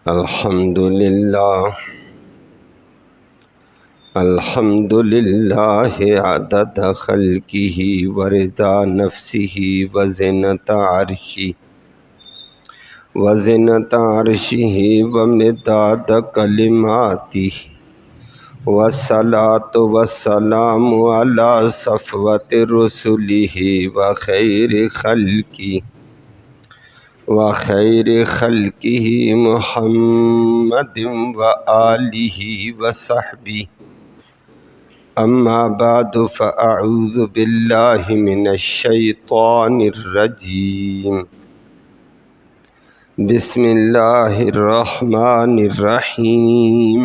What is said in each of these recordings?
الحمد للہ عدد خلقہ ورضا نفسہ وزنة عرشہ ومداد کلماتہ والصلاة والسلام علی صفوة رسلہ وخیر خلقہ محمد وآلہ وصحبہ اما بعد فاعوذ باللہ من الشیطان الرجیم بسم اللہ الرحمن الرحیم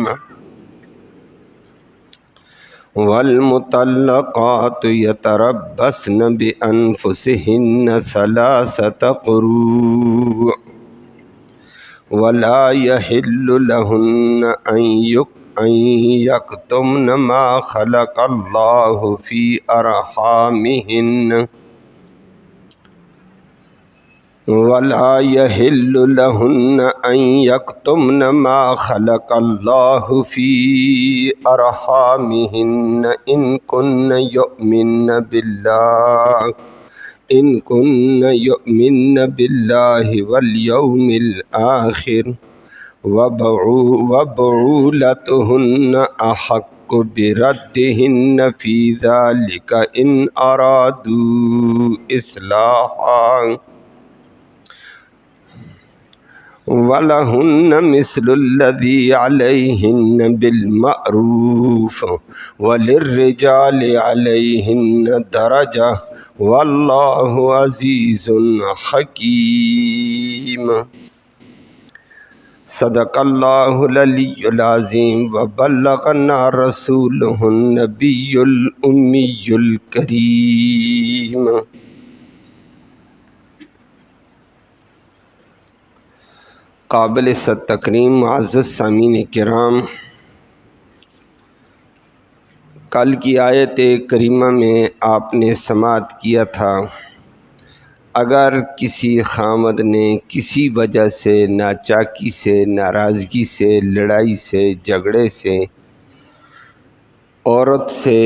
والمطلقات یتربصن بانفسہن ثلاثة قروء ولا يحل لهن ان یکتمن ما خلق اللہ فی ارحامہن ولا يحل لهن ان یکتمن ما خلق اللہ فی ارحامہن ان کن یؤمن باللہ والیوم الآخر وبعولتهن احق بردهن في ذلك ان ارادوا اصلاحا ولهن مثل الذي عليهن بالمعروف وللرجال عليهن درجة والله عزيز حكيم صدق اللہ العلی العظیم وبلغنا رسولہ النبی الامی الکریم۔ قابل صد تکریم معزز سامعین کرام، کل کی آیت کریمہ میں آپ نے سماعت کیا تھا، اگر کسی خامد نے کسی وجہ سے ناچاکی سے، ناراضگی سے، لڑائی سے، جھگڑے سے عورت سے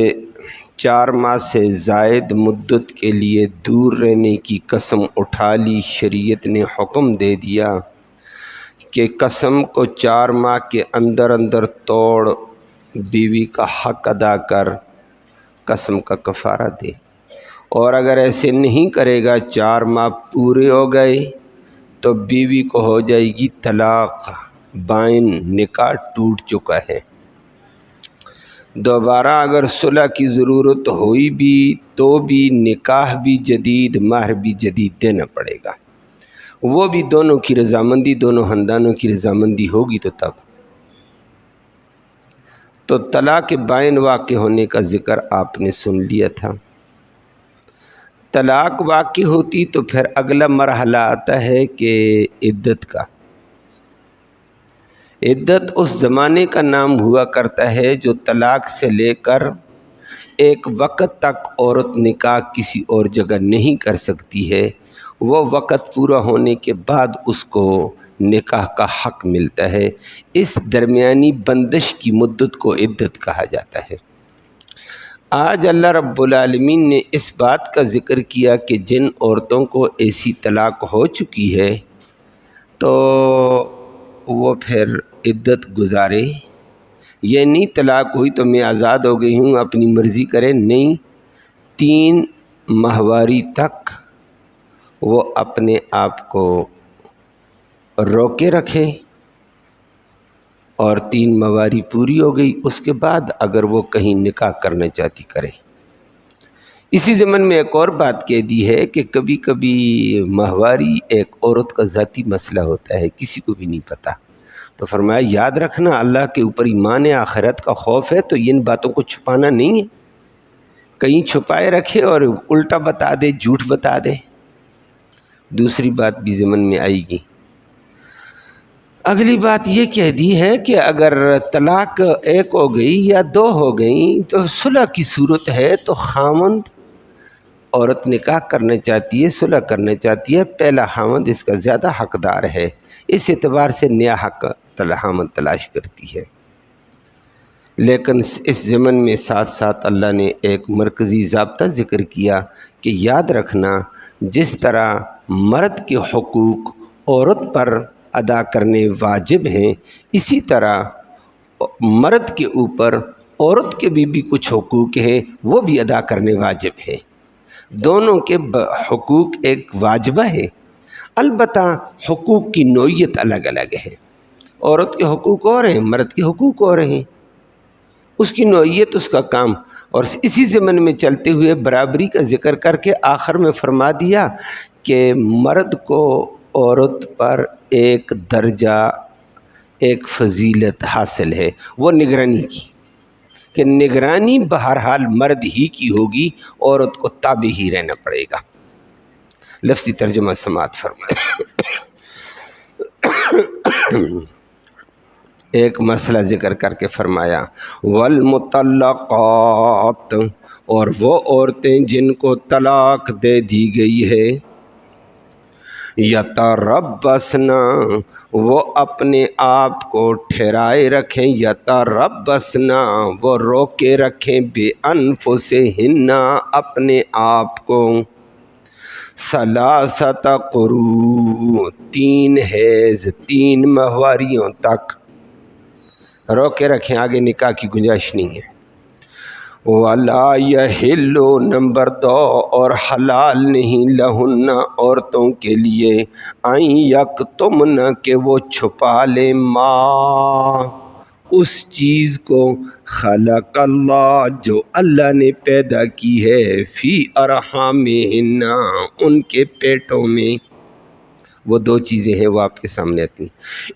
4 ماہ سے زائد مدت کے لیے دور رہنے کی قسم اٹھا لی، شریعت نے حکم دے دیا کہ قسم کو 4 ماہ کے اندر اندر توڑ بیوی کا حق ادا کر، قسم کا کفارہ دے، اور اگر ایسے نہیں کرے گا 4 ماہ پورے ہو گئے تو بیوی کو ہو جائے گی طلاق، بائن، نکاح ٹوٹ چکا ہے۔ دوبارہ اگر صلح کی ضرورت ہوئی بھی تو بھی نکاح بھی جدید، مہر بھی جدید دینا پڑے گا، وہ بھی دونوں کی رضامندی، دونوں خاندانوں کی رضامندی ہوگی تو تب۔ تو طلاق بائن واقع ہونے کا ذکر آپ نے سن لیا تھا۔ طلاق واقع ہوتی تو پھر اگلا مرحلہ آتا ہے کہ عدت کا۔ عدت اس زمانے کا نام ہوا کرتا ہے جو طلاق سے لے کر ایک وقت تک عورت نکاح کسی اور جگہ نہیں کر سکتی ہے، وہ وقت پورا ہونے کے بعد اس کو نکاح کا حق ملتا ہے۔ اس درمیانی بندش کی مدت کو عدت کہا جاتا ہے۔ آج اللہ رب العالمین نے اس بات کا ذکر کیا کہ جن عورتوں کو ایسی طلاق ہو چکی ہے تو وہ پھر عدت گزارے، یہ نہیں طلاق ہوئی تو میں آزاد ہو گئی ہوں اپنی مرضی کرے، نہیں، 3 ماہواری تک وہ اپنے آپ کو روکے رکھے، اور 3 ماہواری پوری ہو گئی اس کے بعد اگر وہ کہیں نکاح کرنا چاہتی کرے۔ اسی ضمن میں ایک اور بات کہہ دی ہے کہ کبھی کبھی ماہواری ایک عورت کا ذاتی مسئلہ ہوتا ہے، کسی کو بھی نہیں پتہ، تو فرمایا یاد رکھنا اللہ کے اوپر ایمان ہے، آخرت کا خوف ہے، تو ان باتوں کو چھپانا نہیں ہے، کہیں چھپائے رکھے اور الٹا بتا دے، جھوٹ بتا دے۔ دوسری بات بھی ضمن میں آئے گی۔ اگلی بات یہ کہہ دی ہے کہ اگر طلاق 1 ہو گئی یا 2 ہو گئیں تو صلح کی صورت ہے تو خاوند عورت نکاح کرنا چاہتی ہے، صلح کرنا چاہتی ہے، پہلا خاوند اس کا زیادہ حقدار ہے، اس اعتبار سے نیا حق خاوند تلاش کرتی ہے۔ لیکن اس ضمن میں ساتھ ساتھ اللہ نے ایک مرکزی ضابطہ ذکر کیا کہ یاد رکھنا، جس طرح مرد کے حقوق عورت پر ادا کرنے واجب ہیں، اسی طرح مرد کے اوپر عورت کے بھی کچھ حقوق ہیں، وہ بھی ادا کرنے واجب ہیں۔ دونوں کے حقوق ایک واجبہ ہے، البتہ حقوق کی نوعیت الگ الگ ہے۔ عورت کے حقوق اور ہیں، مرد کے حقوق اور ہیں، اس کی نوعیت، اس کا کام۔ اور اسی ضمن میں چلتے ہوئے برابری کا ذکر کر کے آخر میں فرما دیا کہ مرد کو عورت پر ایک درجہ، ایک فضیلت حاصل ہے، وہ نگرانی کی، کہ نگرانی بہرحال مرد ہی کی ہوگی، عورت کو تابع ہی رہنا پڑے گا۔ لفظی ترجمہ سماعت فرمائے۔ ایک مسئلہ ذکر کر کے فرمایا والمطلقات، اور وہ عورتیں جن کو طلاق دے دی گئی ہے، یتربصن، وہ اپنے آپ کو ٹھہرائے رکھیں، یتربصن، وہ روکے رکھیں، بانفسہن، اپنے آپ کو، ثلاثۃ قروء، 3 حیض، 3 ماہواریوں تک روکے رکھیں، آگے نکاح کی گنجائش نہیں ہے۔ وَلَا يَحِلُّ، نمبر 2، اور حلال نہیں، لہن، عورتوں کے لیے، ان یکتمن، کہ وہ چھپا لیں، ما، اس چیز کو، خلق اللہ، جو اللہ نے پیدا کی ہے، فی ارحامہن، ان کے پیٹوں میں۔ وہ 2 چیزیں ہیں، وہ آپ کے سامنے آتی ہیں۔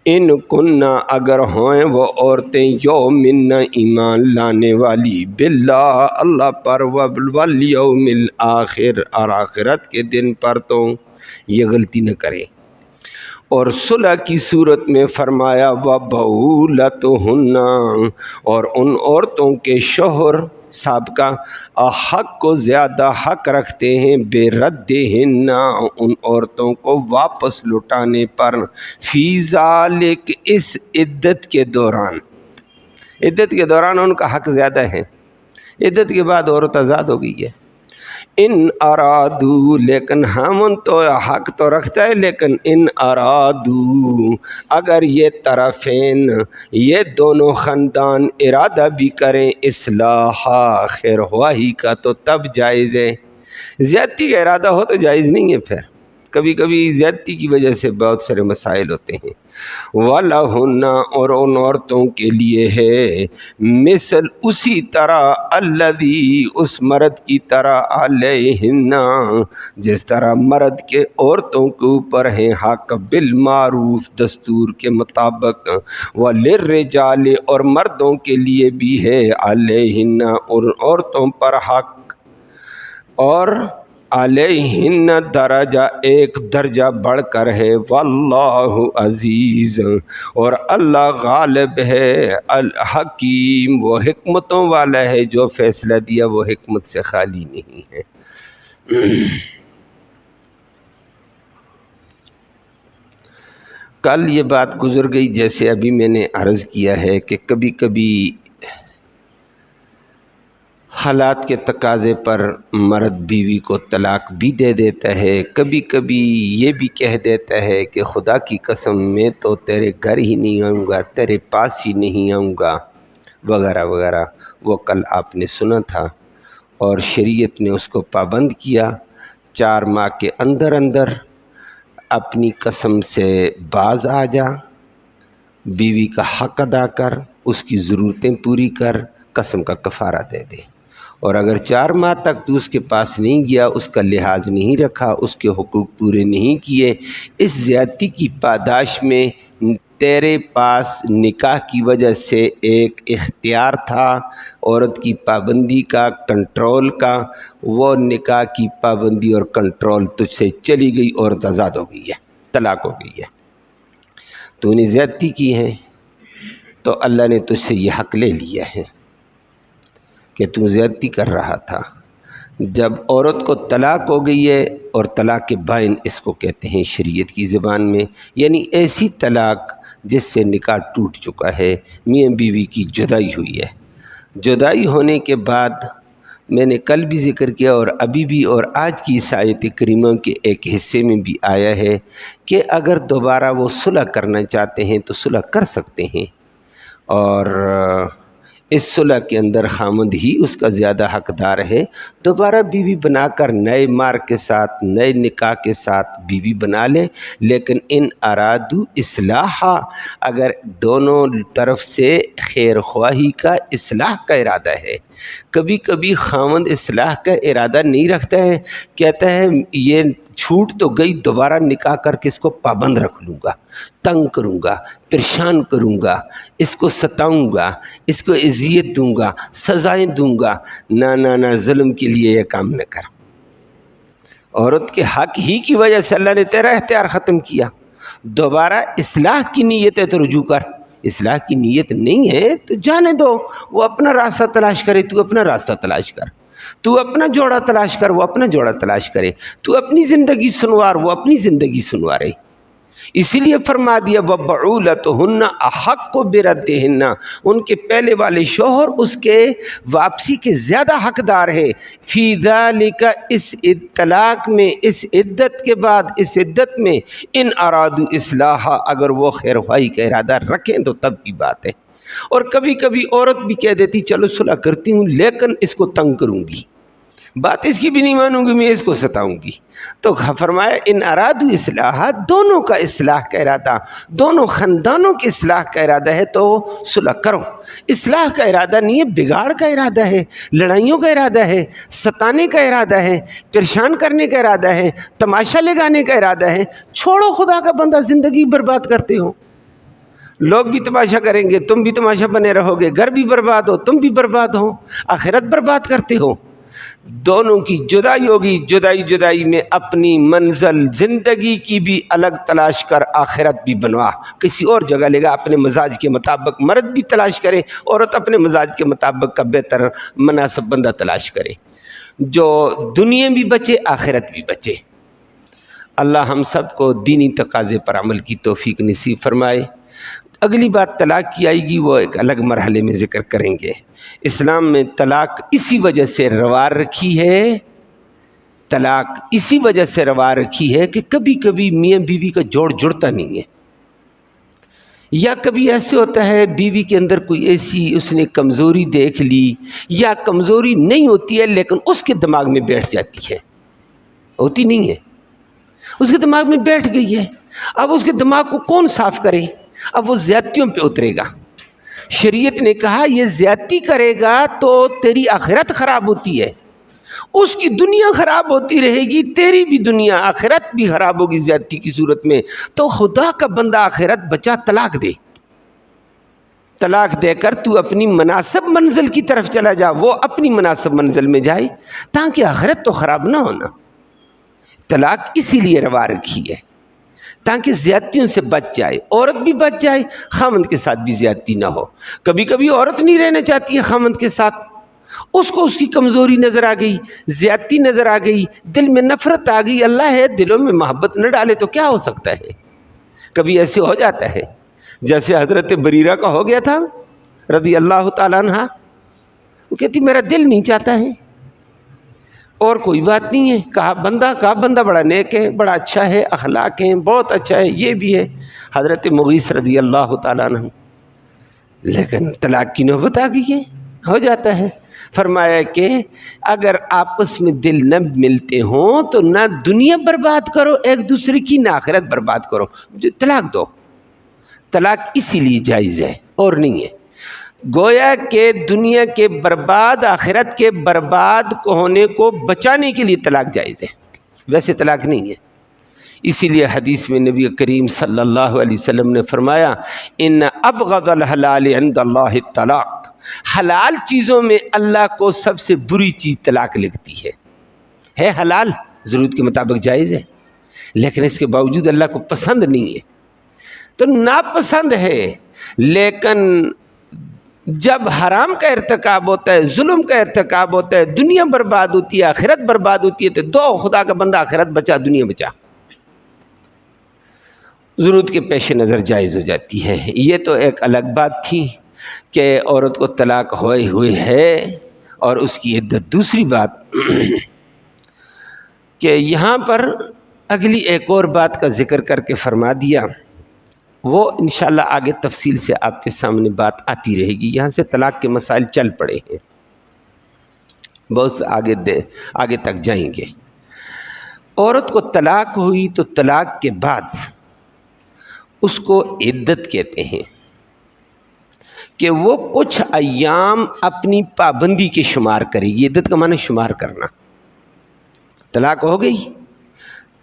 ان کننا، اگر ہوئیں وہ عورتیں، یؤمن، ایمان لانے والی، باللہ، اللہ پر، والیوم الآخر، اور آخرت کے دن پر، تو یہ غلطی نہ کریں۔ اور صلح کی صورت میں فرمایا وَبَعُولَتُهُنَّ، اور ان عورتوں کے شوہر سابقہ حق کو زیادہ حق رکھتے ہیں، بے ردہن، ان عورتوں کو واپس لوٹانے پر، فی ذالک، اس عدت کے دوران، عدت کے دوران ان کا حق زیادہ ہے، عدت کے بعد عورت آزاد ہو گئی ہے۔ ان ارادو، لیکن ہم تو حق تو رکھتا ہے، لیکن ان ارادو، اگر یہ طرفین، یہ دونوں خاندان ارادہ بھی کریں، اصلاح، خیر خواہی کا، تو تب جائز ہے۔ زیادتی کا ارادہ ہو تو جائز نہیں ہے، پھر کبھی کبھی زیادتی کی وجہ سے بہت سارے مسائل ہوتے ہیں۔ وَلَهُنَّ، اور ان عورتوں کے لیے ہے، مثل، اسی طرح، الذی، اس مرد کی طرح، علیہن، جس طرح مرد کے عورتوں کے اوپر ہیں حق، بالمعروف، دستور کے مطابق، وَلِلرِّجَالِ، اور مردوں کے لیے بھی ہے، علیہن، اور عورتوں پر حق، اور علیہن درجہ، ایک درجہ بڑھ کر ہے، واللہ عزیز، اور اللہ غالب ہے، الحکیم، وہ حکمتوں والا ہے، جو فیصلہ دیا وہ حکمت سے خالی نہیں ہے۔ کل یہ بات گزر گئی، جیسے ابھی میں نے عرض کیا ہے کہ کبھی کبھی حالات کے تقاضے پر مرد بیوی کو طلاق بھی دے دیتا ہے، کبھی کبھی یہ بھی کہہ دیتا ہے کہ خدا کی قسم میں تو تیرے گھر ہی نہیں آؤں گا، تیرے پاس ہی نہیں آؤں گا، وغیرہ وغیرہ۔ وہ کل آپ نے سنا تھا، اور شریعت نے اس کو پابند کیا، 4 ماہ کے اندر اندر اپنی قسم سے باز آ جا، بیوی کا حق ادا کر، اس کی ضرورتیں پوری کر، قسم کا کفارہ دے دے۔ اور اگر 4 ماہ تک تو اس کے پاس نہیں گیا، اس کا لحاظ نہیں رکھا، اس کے حقوق پورے نہیں کیے، اس زیادتی کی پاداش میں تیرے پاس نکاح کی وجہ سے ایک اختیار تھا، عورت کی پابندی کا، کنٹرول کا، وہ نکاح کی پابندی اور کنٹرول تجھ سے چلی گئی، عورت آزاد ہو گئی ہے، طلاق ہو گئی ہے۔ تو نے زیادتی کی ہے، تو اللہ نے تجھ سے یہ حق لے لیا ہے کہ تو زیادتی کر رہا تھا۔ جب عورت کو طلاق ہو گئی ہے، اور طلاق بائن اس کو کہتے ہیں شریعت کی زبان میں، یعنی ایسی طلاق جس سے نکاح ٹوٹ چکا ہے، میاں بیوی کی جدائی ہوئی ہے۔ جدائی ہونے کے بعد میں نے کل بھی ذکر کیا اور ابھی بھی، اور آج کی اس آیت کریمہ کے ایک حصے میں بھی آیا ہے کہ اگر دوبارہ وہ صلح کرنا چاہتے ہیں تو صلح کر سکتے ہیں، اور اس صلح کے اندر خامند ہی اس کا زیادہ حقدار ہے۔ دوبارہ بیوی بنا کر نئے مار کے ساتھ، نئے نکاح کے ساتھ بیوی بنا لے، لیکن ان ارادو اصلاحا، اگر دونوں طرف سے خیر خواہی کا، اصلاح کا ارادہ ہے۔ کبھی کبھی خامند اصلاح کا ارادہ نہیں رکھتا ہے، کہتا ہے یہ چھوٹ تو گئی، دوبارہ نکاح کر کے اس کو پابند رکھ لوں گا، تنگ کروں گا، پریشان کروں گا، اس کو ستاؤں گا، اس کو اذیت دوں گا، سزائیں دوں گا۔ نہ ظلم کے لیے یہ کام نہ کر۔ عورت کے حق ہی کی وجہ سے اللہ نے تیرا اختیار ختم کیا۔ دوبارہ اصلاح کی نیت ہے تو رجوع کر، اصلاح کی نیت نہیں ہے تو جانے دو، وہ اپنا راستہ تلاش کرے، تو اپنا راستہ تلاش کر، تو اپنا جوڑا تلاش کر، وہ اپنا جوڑا تلاش کرے، تو اپنی زندگی سنوار، وہ اپنی زندگی سنوارے۔ اسی لیے فرما دیا وَبَعُولَتُهُنَّ أَحَقُّ بِرَدِّهِنَّ، ان کے پہلے والے شوہر اس کے واپسی کے زیادہ حقدار ہے، فی ذَلِكَ، اس طلاق میں، اس عدت کے بعد، اس عدت میں، ان ارادو اصلاحا، اگر وہ خیر خواہی کا ارادہ رکھیں تو تب کی بات ہے۔ اور کبھی کبھی عورت بھی کہہ دیتی چلو صلح کرتی ہوں لیکن اس کو تنگ کروں گی، بات اس کی بھی نہیں مانوں گی، میں اس کو ستاؤں گی۔ تو فرمایا ان ارادو اصلاحات، دونوں کا اصلاح کا ارادہ، دونوں خاندانوں کے اصلاح کا ارادہ ہے تو صلح کرو۔ اصلاح کا ارادہ نہیں ہے، بگاڑ کا ارادہ ہے، لڑائیوں کا ارادہ ہے، ستانے کا ارادہ ہے، پریشان کرنے کا ارادہ ہے، تماشا لگانے کا ارادہ ہے، چھوڑو، خدا کا بندہ، زندگی برباد کرتے ہو، لوگ بھی تماشا کریں گے، تم بھی تماشا بنے رہو گے، گھر بھی برباد ہو، تم بھی برباد ہو، آخرت برباد کرتے ہو۔ دونوں کی جدائی ہوگی، جدائی میں اپنی منزل زندگی کی بھی الگ تلاش کر، آخرت بھی بنوا، کسی اور جگہ لے گا، اپنے مزاج کے مطابق مرد بھی تلاش کرے، عورت اپنے مزاج کے مطابق کا بہتر مناسب بندہ تلاش کرے، جو دنیا بھی بچے، آخرت بھی بچے۔ اللہ ہم سب کو دینی تقاضے پر عمل کی توفیق نصیب فرمائے۔ اگلی بات طلاق کی آئے گی، وہ ایک الگ مرحلے میں ذکر کریں گے۔ اسلام میں طلاق اسی وجہ سے روا رکھی ہے، طلاق اسی وجہ سے روا رکھی ہے کہ کبھی کبھی میاں بیوی کا جوڑ جڑتا نہیں ہے، یا کبھی ایسے ہوتا ہے بیوی کے اندر کوئی ایسی اس نے کمزوری دیکھ لی، یا کمزوری نہیں ہوتی ہے لیکن اس کے دماغ میں بیٹھ جاتی ہے، ہوتی نہیں ہے، اس کے دماغ میں بیٹھ گئی ہے۔ اب اس کے دماغ کو کون صاف کرے؟ اب وہ زیادتیوں پہ اترے گا۔ شریعت نے کہا یہ زیادتی کرے گا تو تیری آخرت خراب ہوتی ہے، اس کی دنیا خراب ہوتی رہے گی، تیری بھی دنیا آخرت بھی خراب ہوگی زیادتی کی صورت میں۔ تو خدا کا بندہ آخرت بچا، طلاق دے، طلاق دے کر تو اپنی مناسب منزل کی طرف چلا جا، وہ اپنی مناسب منزل میں جائے، تاکہ آخرت تو خراب نہ ہونا۔ طلاق اسی لیے روا رکھی ہے تاکہ زیادتیوں سے بچ جائے، عورت بھی بچ جائے، خامند کے ساتھ بھی زیادتی نہ ہو۔ کبھی کبھی عورت نہیں رہنا چاہتی ہے خامند کے ساتھ، اس کو اس کی کمزوری نظر آ گئی، زیادتی نظر آ گئی، دل میں نفرت آ گئی۔ اللہ ہے دلوں میں محبت نہ ڈالے تو کیا ہو سکتا ہے؟ کبھی ایسے ہو جاتا ہے، جیسے حضرت بریرہ کا ہو گیا تھا رضی اللہ تعالیٰ عنہ، وہ کہتی میرا دل نہیں چاہتا ہے، اور کوئی بات نہیں ہے، کہا بندہ بڑا نیک ہے، بڑا اچھا ہے، اخلاق ہیں، بہت اچھا ہے، یہ بھی ہے، حضرت مغیث رضی اللہ تعالیٰ عنہ، لیکن طلاق کی نوبت آ گئی ہے، ہو جاتا ہے۔ فرمایا کہ اگر آپس میں دل نہ ملتے ہوں تو نہ دنیا برباد کرو ایک دوسرے کی، نہ آخرت برباد کرو، طلاق دو۔ طلاق اسی لیے جائز ہے اور نہیں ہے، گویا کہ دنیا کے برباد، آخرت کے برباد ہونے کو بچانے کے لیے طلاق جائز ہے، ویسے طلاق نہیں ہے۔ اسی لیے حدیث میں نبی کریم صلی اللہ علیہ وسلم نے فرمایا ان ابغض الحلال عند اللہ الطلاق، حلال چیزوں میں اللہ کو سب سے بری چیز طلاق لگتی ہے حلال، ضرورت کے مطابق جائز ہے، لیکن اس کے باوجود اللہ کو پسند نہیں ہے، تو ناپسند ہے، لیکن جب حرام کا ارتکاب ہوتا ہے، ظلم کا ارتکاب ہوتا ہے، دنیا برباد ہوتی ہے، آخرت برباد ہوتی ہے، تو دو خدا کا بندہ آخرت بچا دنیا بچا، ضرورت کے پیش نظر جائز ہو جاتی ہے۔ یہ تو ایک الگ بات تھی کہ عورت کو طلاق ہوئی ہے اور اس کی عدت۔ دوسری بات کہ یہاں پر اگلی ایک اور بات کا ذکر کر کے فرما دیا، وہ انشاءاللہ آگے تفصیل سے آپ کے سامنے بات آتی رہے گی۔ یہاں سے طلاق کے مسائل چل پڑے ہیں، بہت آگے تک جائیں گے۔ عورت کو طلاق ہوئی تو طلاق کے بعد اس کو عدت کہتے ہیں کہ وہ کچھ ایام اپنی پابندی کے شمار کرے گی۔ عدت کا معنی شمار کرنا۔ طلاق ہو گئی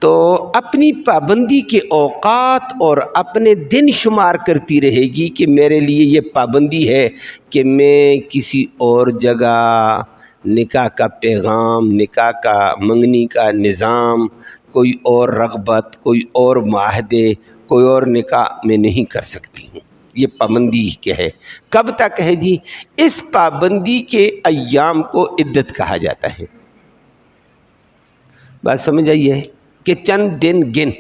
تو اپنی پابندی کے اوقات اور اپنے دن شمار کرتی رہے گی کہ میرے لیے یہ پابندی ہے کہ میں کسی اور جگہ نکاح کا پیغام، نکاح کا منگنی کا نظام، کوئی اور رغبت، کوئی اور معاہدے، کوئی اور نکاح میں نہیں کر سکتی ہوں۔ یہ پابندی کیا ہے؟ کب تک ہے جی؟ اس پابندی کے ایام کو عدت کہا جاتا ہے۔ بات سمجھ آئیے کہ چند دن گن،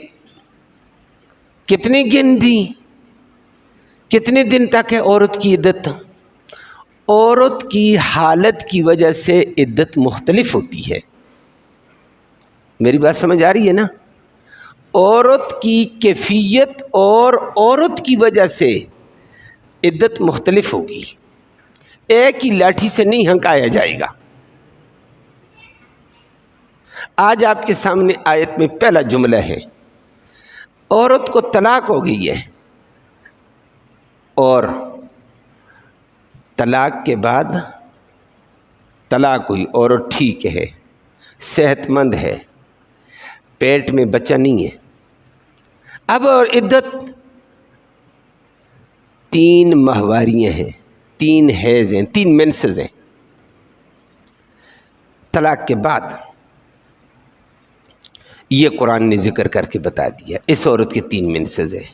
کتنے گن دی، کتنے دن تک ہے عورت کی عدت؟ عورت کی حالت کی وجہ سے عدت مختلف ہوتی ہے۔ میری بات سمجھ آ رہی ہے نا؟ عورت کی کیفیت اور عورت کی وجہ سے عدت مختلف ہوگی۔ ایک ہی لاٹھی سے نہیں ہنکایا جائے گا۔ آج آپ کے سامنے آیت میں پہلا جملہ ہے، عورت کو طلاق ہو گئی ہے اور طلاق کے بعد طلاق ہوئی، عورت ٹھیک ہے، صحت مند ہے، پیٹ میں بچہ نہیں ہے، اب اور عدت 3 ماہواریاں ہیں، 3 حیض ہیں، 3 مینسز ہیں۔ طلاق کے بعد یہ قرآن نے ذکر کر کے بتا دیا، اس عورت کے 3 مینسز ہیں،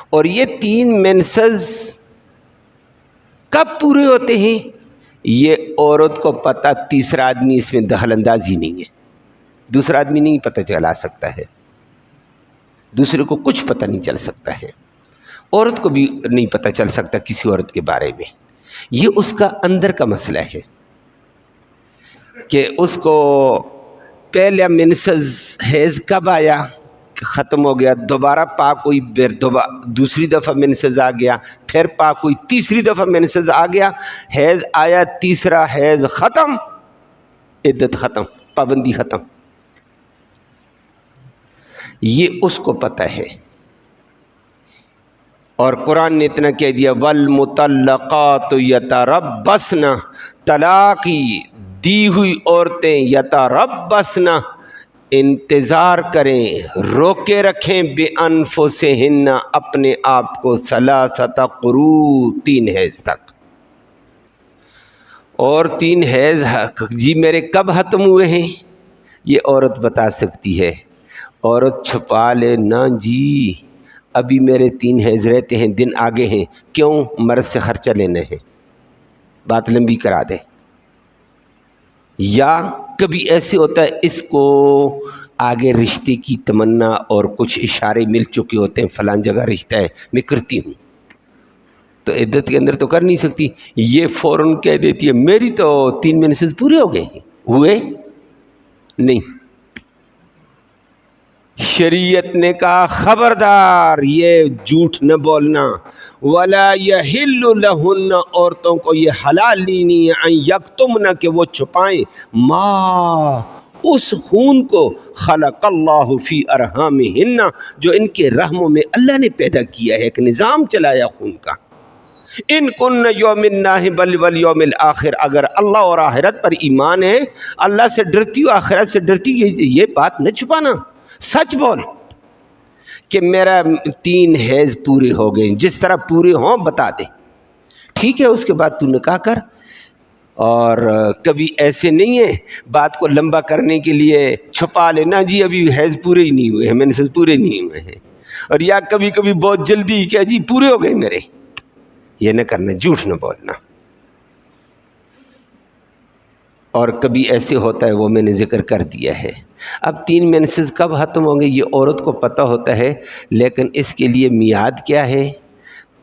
اور یہ 3 مینسز کب پورے ہوتے ہیں؟ یہ عورت کو پتہ، تیسرا آدمی اس میں دخل انداز ہی نہیں ہے، دوسرا آدمی نہیں پتہ چلا سکتا ہے، دوسرے کو کچھ پتہ نہیں چل سکتا ہے، عورت کو بھی نہیں پتہ چل سکتا کسی عورت کے بارے میں۔ یہ اس کا اندر کا مسئلہ ہے کہ اس کو پہلا منسز حیض کب آیا، ختم ہو گیا، دوبارہ پاک ہوئی، پھر دوسری دفعہ منسز آ گیا، پھر پاک ہوئی، تیسری دفعہ منسز آ گیا، حیض آیا، تیسرا حیض ختم، عدت ختم، پابندی ختم۔ یہ اس کو پتہ ہے، اور قرآن نے اتنا کہہ دیا والمطلقات یتربصن، طلاق دی ہوئی عورتیں یتربصن، انتظار کریں، روکے رکھیں، بانفسہن، اپنے آپ کو، 3 قروء، 3 حیض تک۔ اور 3 حیض جی میرے کب ختم ہوئے ہیں یہ عورت بتا سکتی ہے۔ عورت چھپا لے نا جی ابھی میرے 3 حیض رہتے ہیں، دن آگے ہیں، کیوں؟ مرد سے خرچہ لینا ہے، بات لمبی کرا دے۔ یا کبھی ایسے ہوتا ہے اس کو آگے رشتے کی تمنا اور کچھ اشارے مل چکے ہوتے ہیں، فلان جگہ رشتہ ہے، میں کرتی ہوں، تو عدت کے اندر تو کر نہیں سکتی، یہ فوراً کہہ دیتی ہے میری تو 3 مینسز پورے ہو گئے ہیں، ہوئے نہیں۔ شریعت نے کہا خبردار یہ جھوٹ نہ بولنا، ولا یحل لہن، عورتوں کو یہ حلال نہیں ہے، ان یکتمن، کہ وہ چھپائیں، ما، اس خون کو، خلق اللہ فی ارحامہن، جو ان کے رحموں میں اللہ نے پیدا کیا ہے، ایک نظام چلایا خون کا۔ ان کن یؤمن بل والیوم الآخر، اگر اللہ اور آخرت پر ایمان ہے، اللہ سے ڈرتی ہو، آخرت سے ڈرتی ہو، یہ بات نہ چھپانا، سچ بول کہ میرا 3 حیض پورے ہو گئے، جس طرح پورے ہوں بتا دے، ٹھیک ہے؟ اس کے بعد تو نکاح کر۔ اور کبھی ایسے نہیں ہے بات کو لمبا کرنے کے لیے چھپا لینا جی ابھی حیض پورے ہی نہیں ہوئے ہیں، مینسز پورے نہیں ہوئے ہیں، اور یا کبھی کبھی بہت جلدی کہ جی پورے ہو گئے میرے، یہ نہ کرنا، جھوٹ نہ بولنا۔ اور کبھی ایسے ہوتا ہے، وہ میں نے ذکر کر دیا ہے۔ اب 3 مینسز کب ختم ہوں گے یہ عورت کو پتہ ہوتا ہے، لیکن اس کے لیے میعاد کیا ہے؟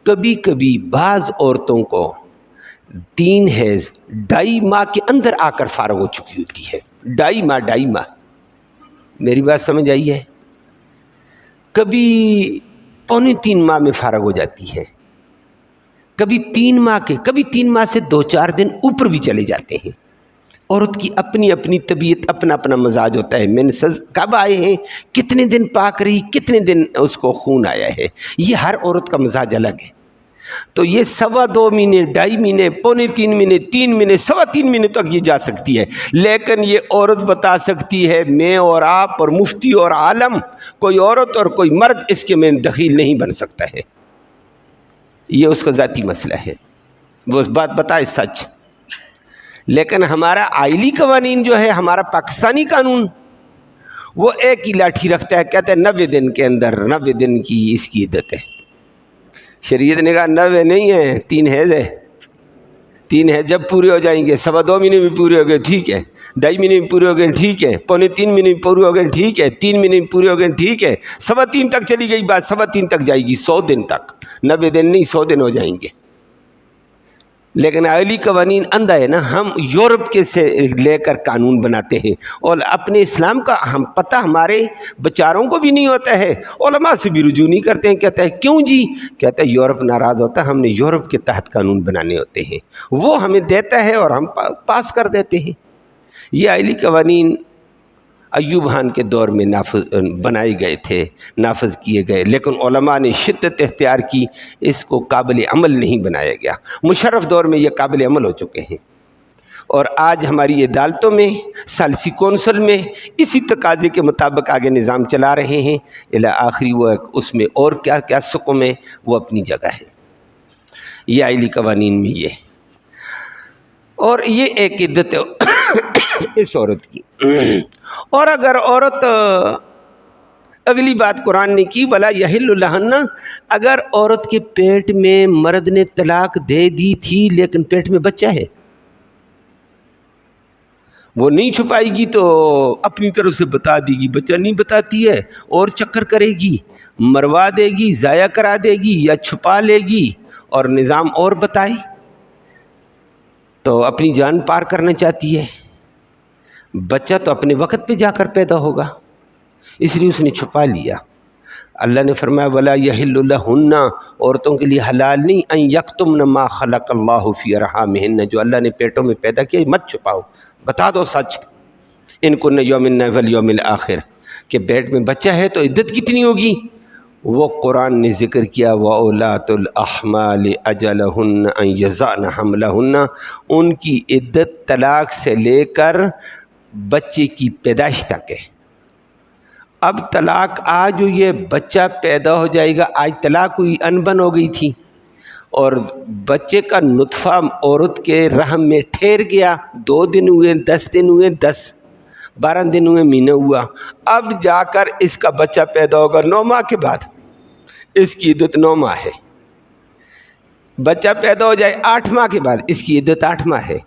کبھی کبھی بعض عورتوں کو 3 حیض 2.5 ماہ کے اندر آ کر فارغ ہو چکی ہوتی ہے۔ 2.5 ماہ، میری بات سمجھ آئی ہے؟ کبھی 2.25 ماہ میں فارغ ہو جاتی ہے، کبھی 3 ماہ سے 2-4 دن اوپر بھی چلے جاتے ہیں۔ عورت کی اپنی اپنی طبیعت، اپنا اپنا مزاج ہوتا ہے۔ مینسز کب آئے ہیں، کتنے دن پاک رہی، کتنے دن اس کو خون آیا ہے، یہ ہر عورت کا مزاج الگ ہے۔ تو یہ 2.25 مہینے، 2.5 مہینے، 2.25 مہینے، 3 مہینے، 3.25 مہینے تک یہ جا سکتی ہے۔ لیکن یہ عورت بتا سکتی ہے، میں اور آپ اور مفتی اور عالم، کوئی عورت اور کوئی مرد اس کے میں دخیل نہیں بن سکتا ہے۔ یہ اس کا ذاتی مسئلہ ہے، وہ اس بات بتائے سچ۔ لیکن ہمارا آئلی قوانین جو ہے، ہمارا پاکستانی قانون، وہ ایک ہی لاٹھی رکھتا ہے، کہتا ہے 90 دن کے اندر، 90 دن کی اس کی عدت ہے۔ شریعت نے کہا 90 نہیں ہے، 3 حیض ہے۔ 3 حیض جب پورے ہو جائیں گے، 2.25 مہینے میں پورے ہو گئے ٹھیک ہے، 2.5 مہینے میں پورے ہو گئے ٹھیک ہے، 2.25 مہینے میں پورے ہو گئے ٹھیک ہے، 3 مہینے میں پورے ہو گئے ٹھیک ہے، 3.25 تک چلی گئی بات، 3.25 تک جائے گی، 100 دن تک، 90 دن نہیں 100 دن ہو جائیں گے۔ لیکن آئلی قوانین اندھا ہے نا، ہم یورپ کے سے لے کر قانون بناتے ہیں، اور اپنے اسلام کا ہم پتہ ہمارے بچاروں کو بھی نہیں ہوتا ہے، علماء سے بھی رجوع نہیں کرتے ہیں۔ کہتا ہے کیوں جی؟ کہتا ہے یورپ ناراض ہوتا ہے، ہم نے یورپ کے تحت قانون بنانے ہوتے ہیں، وہ ہمیں دیتا ہے اور ہم پاس کر دیتے ہیں۔ یہ آئلی قوانین ایوب خان کے دور میں بنائے گئے تھے، نافذ کیے گئے، لیکن علماء نے شدت اختیار کی، اس کو قابل عمل نہیں بنایا گیا۔ مشرف دور میں یہ قابل عمل ہو چکے ہیں، اور آج ہماری عدالتوں میں، ثالثی کونسل میں اسی تقاضے کے مطابق آگے نظام چلا رہے ہیں، الی آخری وہ اس میں اور کیا کیا سکم ہے، وہ اپنی جگہ ہے۔ یہ آئلی قوانین میں یہ، اور یہ ایک عدت اس عورت کی۔ اور اگر عورت، اگلی بات قرآن نے کی، وَلَا يَحِلُّ لَهُنَّ، اگر عورت کے پیٹ میں مرد نے طلاق دے دی تھی لیکن پیٹ میں بچہ ہے، وہ نہیں چھپائے گی تو اپنی طرف سے بتا دے گی، بچہ نہیں بتاتی ہے اور چکر کرے گی، مروا دے گی، ضائع کرا دے گی، یا چھپا لے گی اور نظام اور بتائے تو اپنی جان پار کرنا چاہتی ہے۔ بچہ تو اپنے وقت پہ جا کر پیدا ہوگا، اس لیے اس نے چھپا لیا۔ اللہ نے فرمایا وَلَا يَحِلُّ لَهُنَّ، عورتوں کے لیے حلال نہیں، أَن يَكْتُمْنَ مَا خَلَقَ اللَّهُ فِي أَرْحَامِهِنَّ، جو اللہ نے پیٹوں میں پیدا کیا مت چھپاؤ، بتا دو سچ۔ إِن كُنَّ يُؤْمِنَّ بِالْيَوْمِ الْآخِرِ، کہ پیٹ میں بچہ ہے تو عدت کتنی ہوگی؟ وہ قرآن نے ذکر کیا وَأُولَاتُ الْأَحْمَالِ أَجَلَهُنَّ أَن يَضَعْنَ حَمْلَهُنَّ، ان کی عدت طلاق سے لے کر بچے کی پیدائش تک ہے۔ اب طلاق آج جو یہ بچہ پیدا ہو جائے گا، آج طلاق ہوئی انبن ہو گئی تھی، اور بچے کا نطفہ عورت کے رحم میں ٹھہر گیا، 2 دن ہوئے، 10 دن ہوئے، 12 دن ہوئے، مہینہ ہوا، اب جا کر اس کا بچہ پیدا ہوگا 9 ماہ کے بعد، اس کی عدت 9 ماہ ہے۔ بچہ پیدا ہو جائے 8 ماہ کے بعد، اس کی عدت 8 ماہ ہے۔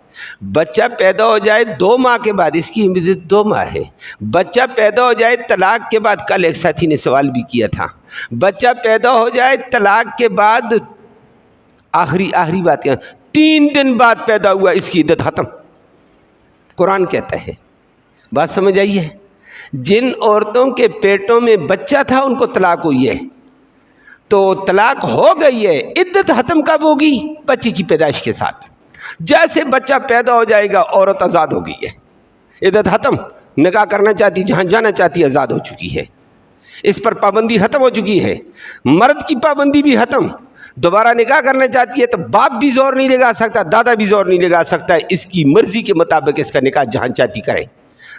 بچہ پیدا ہو جائے 2 ماہ کے بعد، اس کی عدت 2 ماہ ہے۔ بچہ پیدا ہو جائے طلاق کے بعد، کل ایک ساتھی نے سوال بھی کیا تھا، بچہ پیدا ہو جائے طلاق کے بعد، آخری بات ہے 3 دن بعد پیدا ہوا، اس کی عدت ختم، قرآن کہتا ہے۔ بات سمجھ آئی ہے؟ جن عورتوں کے پیٹوں میں بچہ تھا ان کو طلاق ہوئی ہے، تو طلاق ہو گئی ہے، عدت ختم کب ہوگی؟ بچے کی پیدائش کے ساتھ۔ جیسے بچہ پیدا ہو جائے گا عورت آزاد ہو گئی ہے، عدت ختم، نکاح کرنا چاہتی، جہاں جانا چاہتی آزاد ہو چکی ہے، اس پر پابندی ختم ہو چکی ہے۔ مرد کی پابندی بھی ختم، دوبارہ نکاح کرنا چاہتی ہے تو باپ بھی زور نہیں لگا سکتا، دادا بھی زور نہیں لگا سکتا، اس کی مرضی کے مطابق اس کا نکاح جہاں چاہتی کرے۔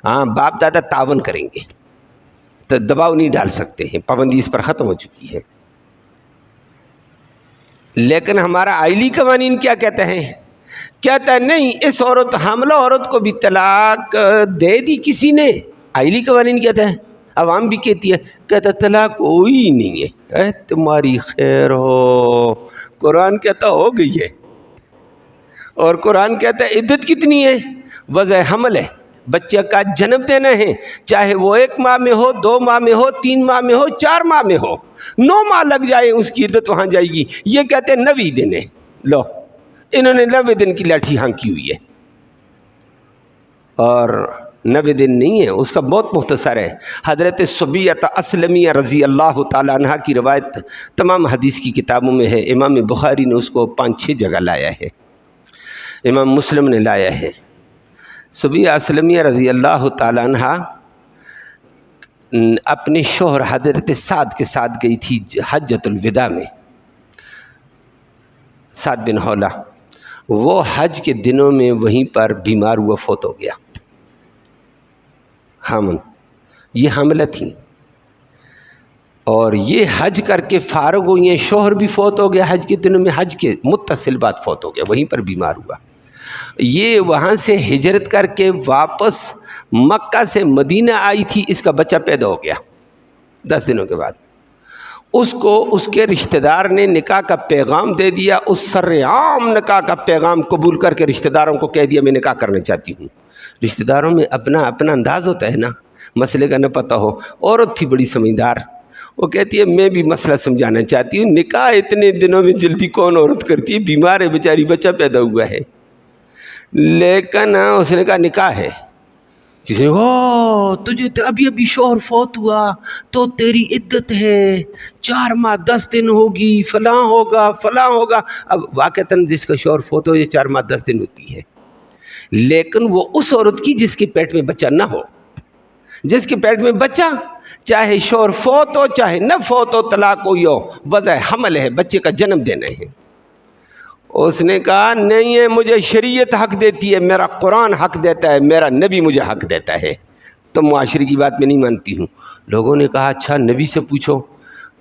ہاں باپ دادا تعاون کریں گے تو دباؤ نہیں ڈال سکتے ہیں، پابندی اس پر ختم ہو چکی ہے۔ لیکن ہمارا آئلی قوانین کیا کہتا ہے؟ کہتا ہے نہیں، اس عورت، حاملہ عورت کو بھی طلاق دے دی کسی نے، آئلی قوانین کہتا ہے، عوام بھی کہتی ہے، کہتا ہے طلاق ہوئی نہیں ہے۔ اے تمہاری خیر ہو، قرآن کہتا ہو گئی ہے، اور قرآن کہتا ہے عدت کتنی ہے؟ وضع حمل ہے، بچے کا جنم دینا ہے، چاہے وہ 1 ماہ میں ہو، 2 ماہ میں ہو، 3 ماہ میں ہو، 4 ماہ میں ہو، 9 ماہ لگ جائے اس کی عدت وہاں جائے گی۔ یہ کہتے ہیں 90 دن ہے، لو انہوں نے 90 دن کی لاٹھی ہانکی ہوئی ہے، اور 90 دن نہیں ہے، اس کا بہت مختصر ہے۔ حضرت صبیۃ اسلمیہ رضی اللہ تعالیٰ عنہ کی روایت تمام حدیث کی کتابوں میں ہے، امام بخاری نے اس کو 5-6 جگہ لایا ہے، امام مسلم نے لایا ہے۔ صبیہ اسلمیہ رضی اللہ تعالیٰ عنہ اپنے شوہر حضرت سعد کے ساتھ گئی تھی حجۃ الوداع میں، سعد بن حولہ، وہ حج کے دنوں میں وہیں پر بیمار ہوا، فوت ہو گیا، حامل، یہ حاملہ تھیں، اور یہ حج کر کے فارغ ہوئی ہیں، شوہر بھی فوت ہو گیا حج کے دنوں میں، حج کے متصل بعد فوت ہو گیا، وہیں پر بیمار ہوا۔ یہ وہاں سے ہجرت کر کے واپس مکہ سے مدینہ آئی تھی، اس کا بچہ پیدا ہو گیا 10 دنوں کے بعد، اس کو اس کے رشتہ دار نے نکاح کا پیغام دے دیا، اس سر عام نکاح کا پیغام قبول کر کے رشتہ داروں کو کہہ دیا میں نکاح کرنا چاہتی ہوں۔ رشتہ داروں میں اپنا انداز ہوتا ہے نا، مسئلے کا نہ پتہ ہو۔ عورت تھی بڑی سمجھدار، وہ کہتی ہے میں بھی مسئلہ سمجھانا چاہتی ہوں، نکاح اتنے دنوں میں جلدی کون عورت کرتی ہے، بیمار ہے بیچاری، بچہ پیدا ہوا ہے۔ لیکن اس نے کہا نکاح ہے، کسی نے کہا تجھے ابھی شوہر فوت ہوا تو تیری عدت ہے، 4 ماہ 10 دن ہوگی، فلاں ہوگا فلاں ہوگا۔ اب واقعتاً جس کا شوہر فوت ہو یہ 4 ماہ 10 دن ہوتی ہے، لیکن وہ اس عورت کی جس کے پیٹ میں بچہ نہ ہو، جس کے پیٹ میں بچہ، چاہے شوہر فوت ہو چاہے نہ فوت ہو، طلاق ہوئی ہو، وضع حمل ہے، بچے کا جنم دینا ہے۔ اس نے کہا نہیں ہے، مجھے شریعت حق دیتی ہے، میرا قرآن حق دیتا ہے، میرا نبی مجھے حق دیتا ہے، تو معاشرے کی بات میں نہیں مانتی ہوں۔ لوگوں نے کہا اچھا نبی سے پوچھو۔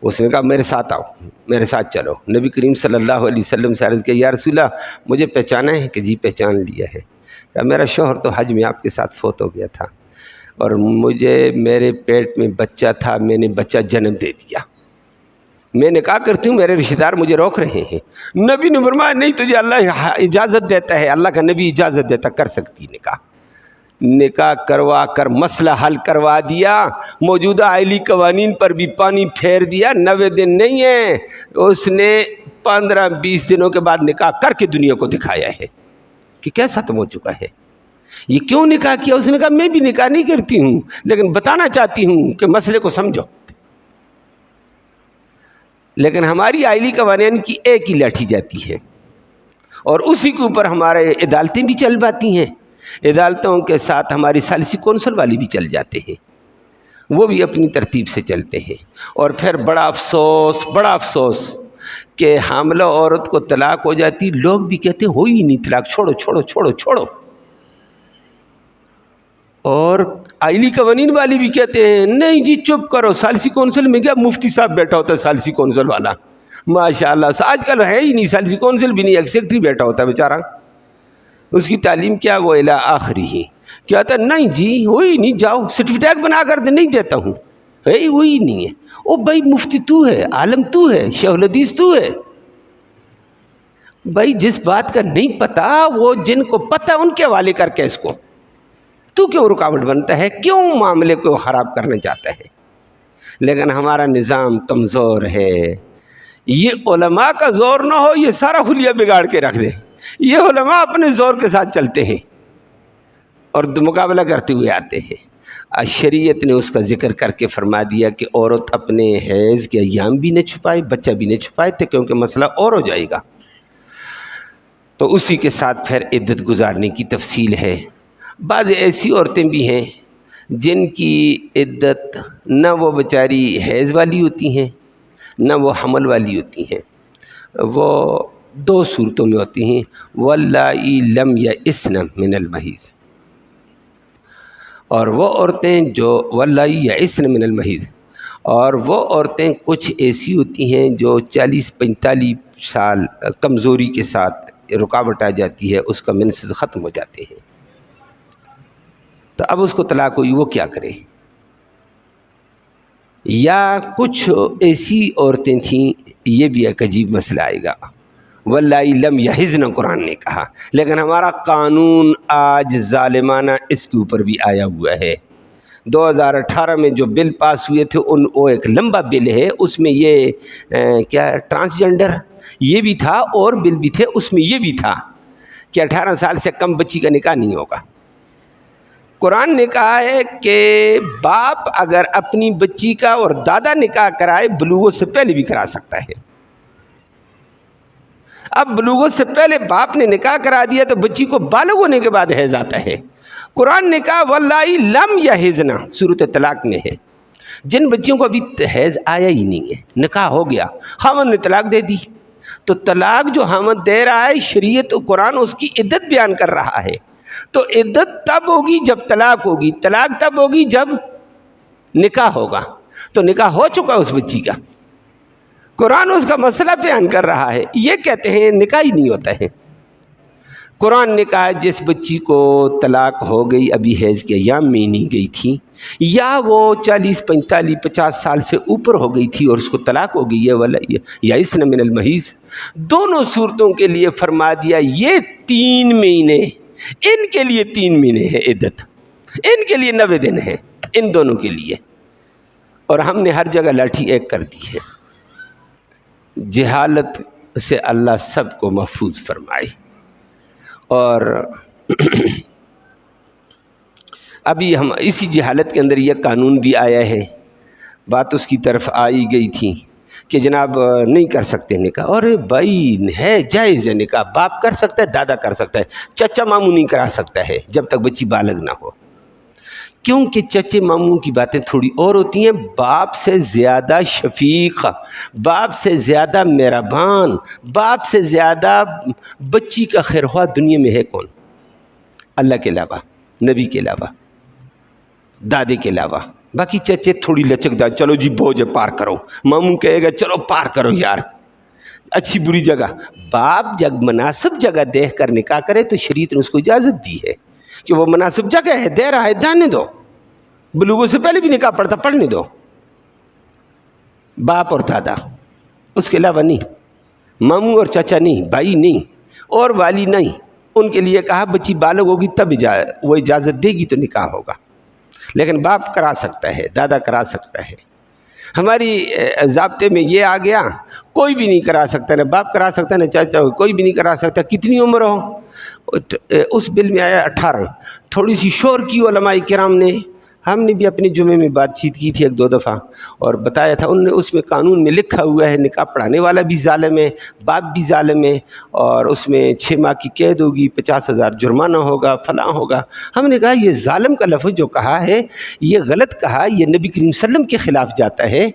اس نے کہا میرے ساتھ آؤ، میرے ساتھ چلو۔ نبی کریم صلی اللہ علیہ وسلم سے عرض کیا یا رسول اللہ مجھے پہچانا ہے؟ کہ جی پہچان لیا ہے۔ کہا میرا شوہر تو حج میں آپ کے ساتھ فوت ہو گیا تھا، اور میرے پیٹ میں بچہ تھا، میں نے بچہ جنم دے دیا، میں نکاح کرتی ہوں، میرے رشتہ دار مجھے روک رہے ہیں۔ نبی نے فرمایا نہیں، تجھے اللہ اجازت دیتا ہے، اللہ کا نبی اجازت دیتا، کر سکتی نکاح کروا کر مسئلہ حل کروا دیا، موجودہ آئلی قوانین پر بھی پانی پھیر دیا۔ 90 دن نہیں ہے، اس نے 15-20 دنوں کے بعد نکاح کر کے دنیا کو دکھایا ہے کہ کیسا ختم ہو چکا ہے۔ یہ کیوں نکاح کیا؟ اس نے کہا میں بھی نکاح نہیں کرتی ہوں، لیکن بتانا چاہتی ہوں کہ مسئلے کو سمجھو۔ لیکن ہماری آئلی قوانین کی ایک ہی لاٹھی جاتی ہے، اور اسی کے اوپر ہمارے عدالتیں بھی چل پاتی ہیں، عدالتوں کے ساتھ ہماری ثالثی کونسل والی بھی چل جاتے ہیں، وہ بھی اپنی ترتیب سے چلتے ہیں۔ اور پھر بڑا افسوس کہ حاملہ عورت کو طلاق ہو جاتی، لوگ بھی کہتے ہیں ہو ہی نہیں طلاق، چھوڑو چھوڑو چھوڑو چھوڑو، اور آئلی قوانین والی بھی کہتے ہیں نہیں جی چپ کرو۔ ثالثی کونسل میں کیا مفتی صاحب بیٹھا ہوتا ہے، ثالثی کونسل والا ماشاءاللہ، آج کل ہے ہی نہیں، ثالثی کونسل بھی نہیں، ایک سیکٹری بیٹھا ہوتا ہے بیچارہ، اس کی تعلیم کیا وہ الی آخری ہی کہتا ہے نہیں جی وہی نہیں، جاؤ سرٹیفکیٹ بنا کر دے، نہیں دیتا ہوں، ہے وہی نہیں ہے۔ او بھائی مفتی تو ہے، عالم تو ہے، شیخ الحدیث تو ہے، بھائی جس بات کا نہیں پتا وہ جن کو پتا ان کے حوالے کر کے اس کو تو کیوں رکاوٹ بنتا ہے، کیوں معاملے کو خراب کرنا چاہتا ہے؟ لیکن ہمارا نظام کمزور ہے، یہ علماء کا زور نہ ہو یہ سارا حلیہ بگاڑ کے رکھ دے، یہ علماء اپنے زور کے ساتھ چلتے ہیں اور مقابلہ کرتے ہوئے آتے ہیں۔ شریعت نے اس کا ذکر کر کے فرما دیا کہ عورت اپنے حیض کے ایام بھی نہ چھپائے، بچہ بھی نہ چھپائے تھے، کیونکہ مسئلہ اور ہو جائے گا۔ تو اسی کے ساتھ پھر عدت گزارنے کی تفصیل ہے۔ بعض ایسی عورتیں بھی ہیں جن کی عدت نہ وہ بیچاری حیض والی ہوتی ہیں نہ وہ حمل والی ہوتی ہیں، وہ 2 صورتوں میں ہوتی ہیں، واللائی لم یئسن من المحیض، اور وہ عورتیں جو واللائی یئسن من المحیض، اور وہ عورتیں کچھ ایسی ہوتی ہیں جو 40-45 سال کمزوری کے ساتھ رکاوٹ آ جاتی ہے، اس کا منسز ختم ہو جاتے ہیں، تو اب اس کو طلاق ہوئی، وہ کیا کرے؟ یا کچھ ایسی عورتیں تھیں، یہ بھی ایک عجیب مسئلہ آئے گا، واللائی لم یحزن قرآن نے کہا، لیکن ہمارا قانون آج ظالمانہ اس کے اوپر بھی آیا ہوا ہے۔ 2018 میں جو بل پاس ہوئے تھے وہ ایک لمبا بل ہے، اس میں یہ کیا ٹرانسجنڈر یہ بھی تھا، اور بل بھی تھے اس میں یہ بھی تھا کہ 18 سال سے کم بچی کا نکاح نہیں ہوگا۔ قرآن نے کہا ہے کہ باپ اگر اپنی بچی کا اور دادا نکاح کرائے بلوغ سے پہلے بھی کرا سکتا ہے۔ اب بلوغ سے پہلے باپ نے نکاح کرا دیا تو بچی کو بالغ ہونے کے بعد حیض آتا ہے۔ قرآن نے کہا واللائی لم یحزن، سورۃ طلاق میں ہے، جن بچیوں کو ابھی حیض آیا ہی نہیں ہے، نکاح ہو گیا، خاوند نے طلاق دے دی، تو طلاق جو خاوند دے رہا ہے شریعت و قرآن اس کی عدت بیان کر رہا ہے۔ تو عدت تب ہوگی جب طلاق ہوگی، طلاق تب ہوگی جب نکاح ہوگا، تو نکاح ہو چکا اس بچی کا، قرآن اس کا مسئلہ بیان کر رہا ہے۔ یہ کہتے ہیں نکاح ہی نہیں ہوتا ہے۔ قرآن نے کہا جس بچی کو طلاق ہو گئی ابھی حیض کے ایام میں نہیں گئی تھی، یا وہ 40 45 50 سال سے اوپر ہو گئی تھی اور اس کو طلاق ہو گئی ہے، ولا یئسن من المحیض، دونوں صورتوں کے لیے فرما دیا یہ 3 مہینے، ان کے لیے 3 مہینے ہے عدت، ان کے لیے 90 دن ہے، ان دونوں کے لیے۔ اور ہم نے ہر جگہ لاٹھی ایک کر دی ہے۔ جہالت سے اللہ سب کو محفوظ فرمائے۔ اور ابھی ہم اسی جہالت کے اندر یہ قانون بھی آیا ہے، بات اس کی طرف آئی گئی تھی کہ جناب نہیں کر سکتے نکاح، اور بھائی ہے جائز ہے نکاح، باپ کر سکتا ہے، دادا کر سکتا ہے، چچا ماموں نہیں کرا سکتا ہے جب تک بچی بالغ نہ ہو، کیونکہ چچے ماموں کی باتیں تھوڑی اور ہوتی ہیں۔ باپ سے زیادہ شفیق، باپ سے زیادہ مہربان، باپ سے زیادہ بچی کا خیر خواہ دنیا میں ہے کون؟ اللہ کے علاوہ، نبی کے علاوہ، دادے کے علاوہ۔ باقی چچے تھوڑی لچک دار، چلو جی بوجھ پار کرو، ماموں کہے گا چلو پار کرو یار، اچھی بری جگہ۔ باپ جب مناسب جگہ دیکھ کر نکاح کرے تو شریعت نے اس کو اجازت دی ہے کہ وہ مناسب جگہ ہے، دے رہا ہے، جانے دو، بلوغ سے پہلے بھی نکاح پڑھتا پڑھنے دو۔ باپ اور دادا، اس کے علاوہ نہیں، ماموں اور چچا نہیں، بھائی نہیں، اور والی نہیں، ان کے لیے کہا بچی بالغ ہوگی تب وہ اجازت دے گی تو نکاح ہوگا، لیکن باپ کرا سکتا ہے، دادا کرا سکتا ہے۔ ہماری ضابطے میں یہ آ گیا کوئی بھی نہیں کرا سکتا، نہ باپ کرا سکتا نہ چاچا ہو، کوئی بھی نہیں کرا سکتا، کتنی عمر ہو۔ اس بل میں آیا 18، تھوڑی سی شور کی علماء کرام نے، ہم نے بھی اپنے جمعے میں بات چیت کی تھی 1-2 دفعہ، اور بتایا تھا ان نے اس میں قانون میں لکھا ہوا ہے نکاح پڑھانے والا بھی ظالم ہے، باپ بھی ظالم ہے، اور اس میں 6 ماہ کی قید ہوگی، 50,000 جرمانہ ہوگا، فلاں ہوگا۔ ہم نے کہا یہ ظالم کا لفظ جو کہا ہے یہ غلط کہا، یہ نبی کریم صلی اللہ علیہ وسلم کے خلاف جاتا ہے،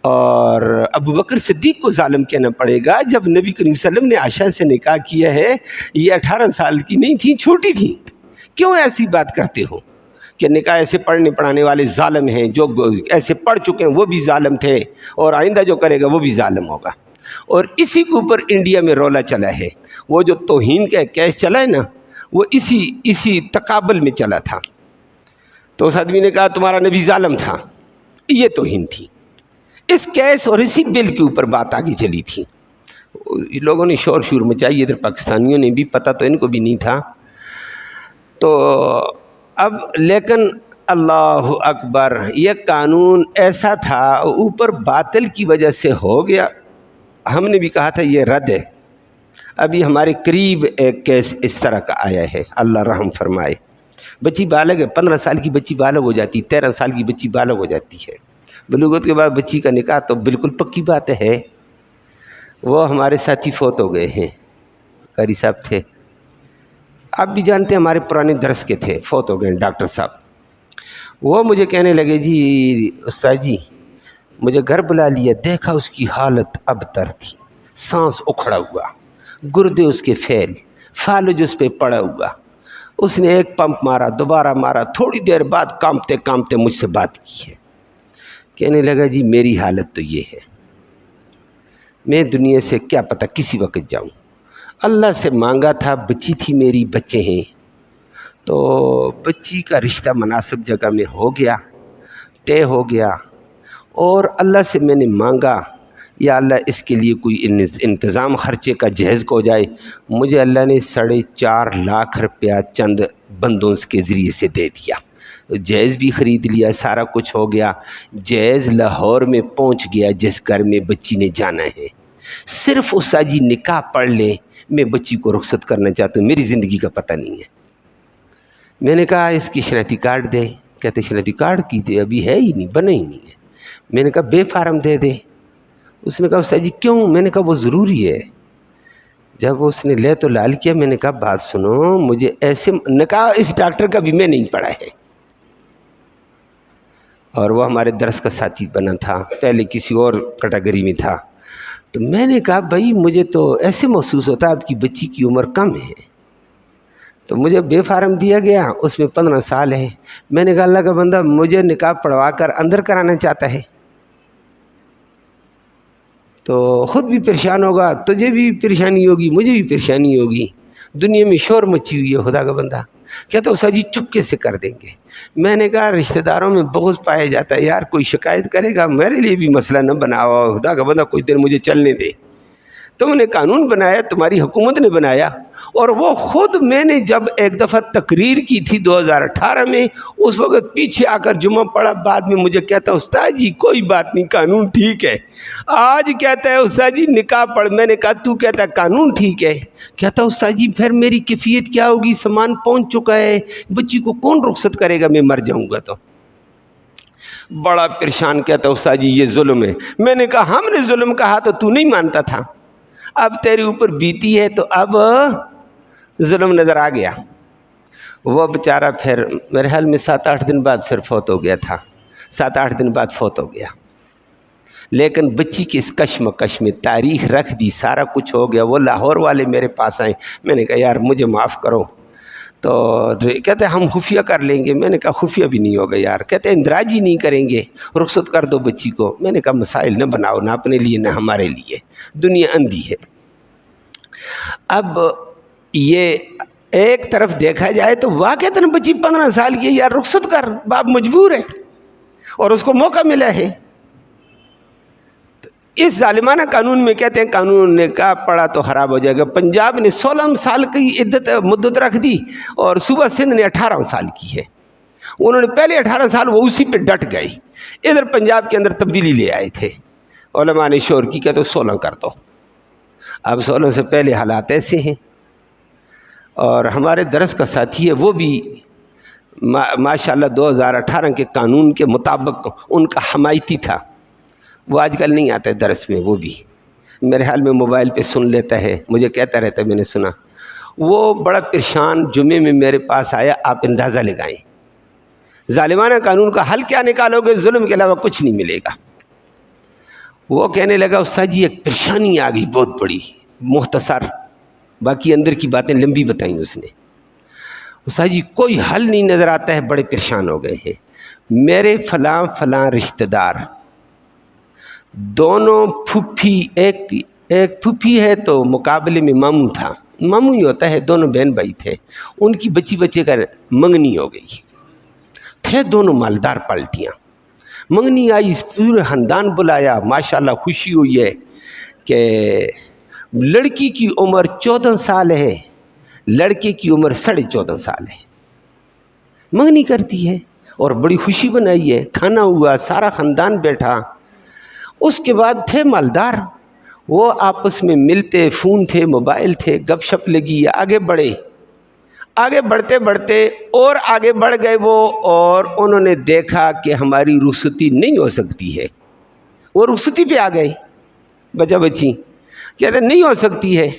اور ابو بکر صدیق کو ظالم کہنا پڑے گا جب نبی کریم صلی اللہ علیہ وسلم نے عائشہ سے نکاح کیا ہے، یہ 18 سال کی نہیں تھی، چھوٹی تھی۔ کیوں ایسی بات کرتے ہو کہ نکاح ایسے پڑھنے پڑھانے والے ظالم ہیں، جو ایسے پڑھ چکے ہیں وہ بھی ظالم تھے، اور آئندہ جو کرے گا وہ بھی ظالم ہوگا۔ اور اسی کے اوپر انڈیا میں رولا چلا ہے، وہ جو توہین کا کیس چلا ہے نا، وہ اسی تقابل میں چلا تھا۔ تو اس آدمی نے کہا تمہارا نبی ظالم تھا، یہ توہین تھی۔ اس کیس اور اسی بل کے اوپر بات آگے چلی تھی، لوگوں نے شور شور مچائی، ادھر پاکستانیوں نے بھی، پتہ تو ان کو بھی نہیں تھا۔ تو اب لیکن اللہ اکبر، یہ قانون ایسا تھا، اوپر باطل کی وجہ سے ہو گیا۔ ہم نے بھی کہا تھا یہ رد ہے۔ ابھی ہمارے قریب ایک کیس اس طرح کا آیا ہے، اللہ رحم فرمائے۔ بچی بالغ ہے، 15 سال کی بچی بالغ ہو جاتی، 13 سال کی بچی بالغ ہو جاتی ہے۔ بلوغت کے بعد بچی کا نکاح تو بالکل پکی بات ہے۔ وہ ہمارے ساتھی فوت ہو گئے ہیں، قاری صاحب تھے، آپ بھی جانتے ہیں، ہمارے پرانے درس کے تھے، فوت ہو گئے ہیں، ڈاکٹر صاحب۔ وہ مجھے کہنے لگے جی استاد جی مجھے گھر بلا لیا، دیکھا اس کی حالت ابتر تھی، سانس اکھڑا ہوا، گردے اس کے فیل، فالج اس پہ پڑا ہوا۔ اس نے ایک پمپ مارا، دوبارہ مارا، تھوڑی دیر بعد کانپتے کانپتے مجھ سے بات کی ہے، کہنے لگا جی میری حالت تو یہ ہے، میں دنیا سے کیا پتہ کسی وقت جاؤں، اللہ سے مانگا تھا، بچی تھی میری، بچے ہیں، تو بچی کا رشتہ مناسب جگہ میں ہو گیا، طے ہو گیا، اور اللہ سے میں نے مانگا یا اللہ اس کے لیے کوئی انتظام خرچے کا جہیز کو ہو جائے۔ مجھے اللہ نے 4.5 لاکھ روپیہ چند بندوں کے ذریعے سے دے دیا، جہیز بھی خرید لیا، سارا کچھ ہو گیا۔ جہیز لاہور میں پہنچ گیا جس گھر میں بچی نے جانا ہے۔ صرف استاد جی نکاح پڑھ لیں، میں بچی کو رخصت کرنا چاہتا ہوں، میری زندگی کا پتہ نہیں ہے۔ میں نے کہا اس کی شناختی کارڈ دے۔ کہتے شناختی کارڈ کی دے؟ ابھی ہے ہی نہیں، بنا ہی نہیں ہے۔ میں نے کہا بے فارم دے دے۔ اس نے کہا استاد جی کیوں؟ میں نے کہا وہ ضروری ہے۔ جب اس نے لے تو لال کیا، میں نے کہا بات سنو، مجھے ایسے نکاح اس ڈاکٹر کا بھی میں نہیں پڑھا ہے، اور وہ ہمارے درس کا ساتھی بنا تھا، پہلے کسی اور کیٹیگری میں تھا۔ تو میں نے کہا بھائی مجھے تو ایسے محسوس ہوتا ہے آپ کی بچی کی عمر کم ہے، تو مجھے بے فارم دیا گیا، اس میں 15 سال ہے۔ میں نے کہا اللہ کا بندہ مجھے نکاح پڑھوا کر اندر کرانا چاہتا ہے تو خود بھی پریشان ہوگا، تجھے بھی پریشانی ہوگی، مجھے بھی پریشانی ہوگی، دنیا میں شور مچی ہوئی ہے۔ خدا کا بندہ کہتا استاد جی چپکے سے کر دیں گے۔ میں نے کہا رشتہ داروں میں بغض پایا جاتا ہے یار، کوئی شکایت کرے گا، میرے لیے بھی مسئلہ نہ بناؤ، خدا کا بندہ کوئی دن مجھے چلنے دے۔ تم نے قانون بنایا، تمہاری حکومت نے بنایا، اور وہ خود میں نے جب ایک دفعہ تقریر کی تھی 2018 میں، اس وقت پیچھے آ کر جمعہ پڑھا، بعد میں مجھے کہتا استاد جی کوئی بات نہیں، قانون ٹھیک ہے۔ آج کہتا ہے استاد جی نکاح پڑھ۔ میں نے کہا تو کہتا ہے قانون ٹھیک ہے، کہتا استاد جی پھر میری کیفیت کیا ہوگی؟ سامان پہنچ چکا ہے، بچی کو کون رخصت کرے گا؟ میں مر جاؤں گا تو۔ بڑا پریشان، کہتا استاد جی یہ ظلم ہے۔ میں نے کہا ہم نے ظلم کہا تو نہیں مانتا تھا، اب تیرے اوپر بیتی ہے تو اب ظلم نظر آ گیا۔ وہ بیچارہ پھر میرے حال میں 7-8 دن بعد پھر فوت ہو گیا تھا، 7-8 دن بعد فوت ہو گیا۔ لیکن بچی کی اس کشمکش میں تاریخ رکھ دی، سارا کچھ ہو گیا۔ وہ لاہور والے میرے پاس آئے، میں نے کہا یار مجھے معاف کرو، تو کہتے ہم خفیہ کر لیں گے۔ میں نے کہا خفیہ بھی نہیں ہوگا یار، کہتے اندراجی نہیں کریں گے، رخصت کر دو بچی کو۔ میں نے کہا مسائل نہ بناؤ، نہ اپنے لیے نہ ہمارے لیے، دنیا اندھی ہے۔ اب یہ ایک طرف دیکھا جائے تو واقعتاً بچی 15 سال کی ہے یار، رخصت کر، باپ مجبور ہے اور اس کو موقع ملا ہے۔ اس ظالمانہ قانون میں کہتے ہیں قانون نے کہا پڑا تو خراب ہو جائے گا۔ پنجاب نے 16 سال کی مدت رکھ دی، اور صوبہ سندھ نے 18 سال کی ہے۔ انہوں نے پہلے 18 سال وہ اسی پہ ڈٹ گئے، ادھر پنجاب کے اندر تبدیلی لے آئے تھے، علماء نے شور کی، کہتے 16 کر دو۔ اب 16 سے پہلے حالات ایسے ہیں، اور ہمارے درس کا ساتھی ہے وہ بھی ماشاءاللہ 2018 کے قانون کے مطابق ان کا حمایتی تھا۔ وہ آج کل نہیں آتا ہے درس میں، وہ بھی میرے حال میں موبائل پہ سن لیتا ہے، مجھے کہتا رہتا ہے میں نے سنا۔ وہ بڑا پریشان جمعے میں میرے پاس آیا، آپ اندازہ لگائیں ظالمانہ قانون کا حل کیا نکالو گے؟ ظلم کے علاوہ کچھ نہیں ملے گا۔ وہ کہنے لگا استاد جی ایک پریشانی آ گئی بہت بڑی، مختصر، باقی اندر کی باتیں لمبی بتائیں اس نے۔ استاد جی کوئی حل نہیں نظر آتا ہے، بڑے پریشان ہو گئے ہیں۔ میرے فلاں فلاں رشتہ دار دونوں پھوپھی، ایک پھوپھی ہے تو مقابلے میں ماموں تھا، ماموں ہی ہوتا ہے، دونوں بہن بھائی تھے، ان کی بچے کا منگنی ہو گئی تھے، دونوں مالدار پالٹیاں۔ منگنی آئی، اس پورے خاندان بلایا، ماشاءاللہ خوشی ہوئی ہے کہ لڑکی کی عمر 14 سال ہے، لڑکے کی عمر 14.5 سال ہے۔ منگنی کرتی ہے اور بڑی خوشی بنائی ہے، کھانا ہوا، سارا خاندان بیٹھا۔ اس کے بعد تھے مالدار، وہ آپس میں ملتے، فون تھے، موبائل تھے، گپ شپ لگی، آگے بڑھے، آگے بڑھتے بڑھتے اور آگے بڑھ گئے وہ، اور انہوں نے دیکھا کہ ہماری رخصتی نہیں ہو سکتی ہے۔ وہ رخصتی پہ آ گئے، بچہ بچی کہتے نہیں ہو سکتی ہے۔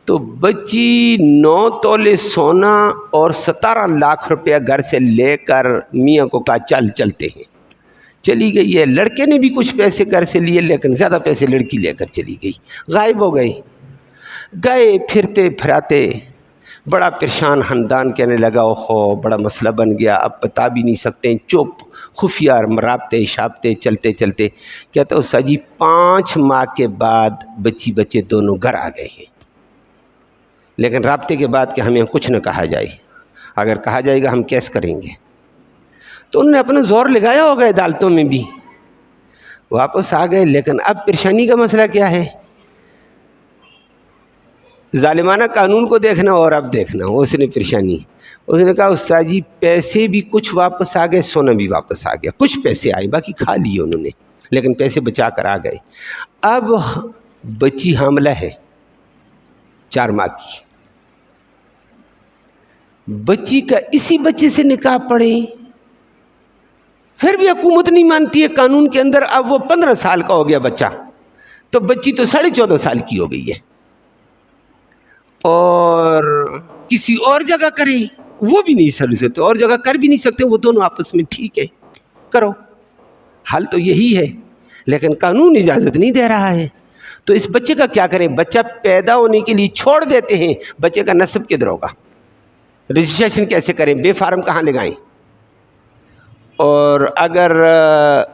تو بچی 9 تولے سونا اور 17 لاکھ روپیہ گھر سے لے کر میاں کو کہا چلتے ہیں، چلی گئی ہے۔ لڑکے نے بھی کچھ پیسے گھر سے لیے، لیکن زیادہ پیسے لڑکی لے کر چلی گئی، غائب ہو گئی۔ گئے پھرتے پھراتے بڑا پریشان خاندان، کہنے لگا اوہو بڑا مسئلہ بن گیا، اب بتا بھی نہیں سکتے، چپ، خفیہ رابطے شاپتے چلتے چلتے۔ کہتا ہوں سر جی 5 ماہ کے بعد بچے دونوں گھر آ گئے ہیں، لیکن رابطے کے بعد کہ ہمیں کچھ نہ کہا جائے، اگر کہا جائے گا ہم کیس کریں گے۔ تو انہوں نے اپنا زور لگایا ہوگا عدالتوں میں بھی، واپس آ گئے، لیکن اب پریشانی کا مسئلہ کیا ہے؟ ظالمانہ قانون کو دیکھنا اور اب دیکھنا اس نے پریشانی۔ اس نے کہا استاد جی پیسے بھی کچھ واپس آ گئے، سونا بھی واپس آ گیا، کچھ پیسے آئے باقی کھا لیے انہوں نے، لیکن پیسے بچا کر آ گئے۔ اب بچی حاملہ ہے 4 ماہ کی، بچی کا اسی بچے سے نکاح پڑے، پھر بھی حکومت نہیں مانتی ہے قانون کے اندر۔ اب وہ 15 سال کا ہو گیا بچہ، تو بچی تو 14.5 سال کی ہو گئی ہے، اور کسی اور جگہ کریں وہ بھی نہیں سر سکتے، اور جگہ کر بھی نہیں سکتے، وہ دونوں آپس میں ٹھیک ہے کرو، حل تو یہی ہے، لیکن قانون اجازت نہیں دے رہا ہے۔ تو اس بچے کا کیا کریں؟ بچہ پیدا ہونے کے لیے چھوڑ دیتے ہیں، بچے کا نسب کدھر ہوگا؟ رجسٹریشن کیسے کریں؟ بے فارم کہاں لگائیں؟ اور اگر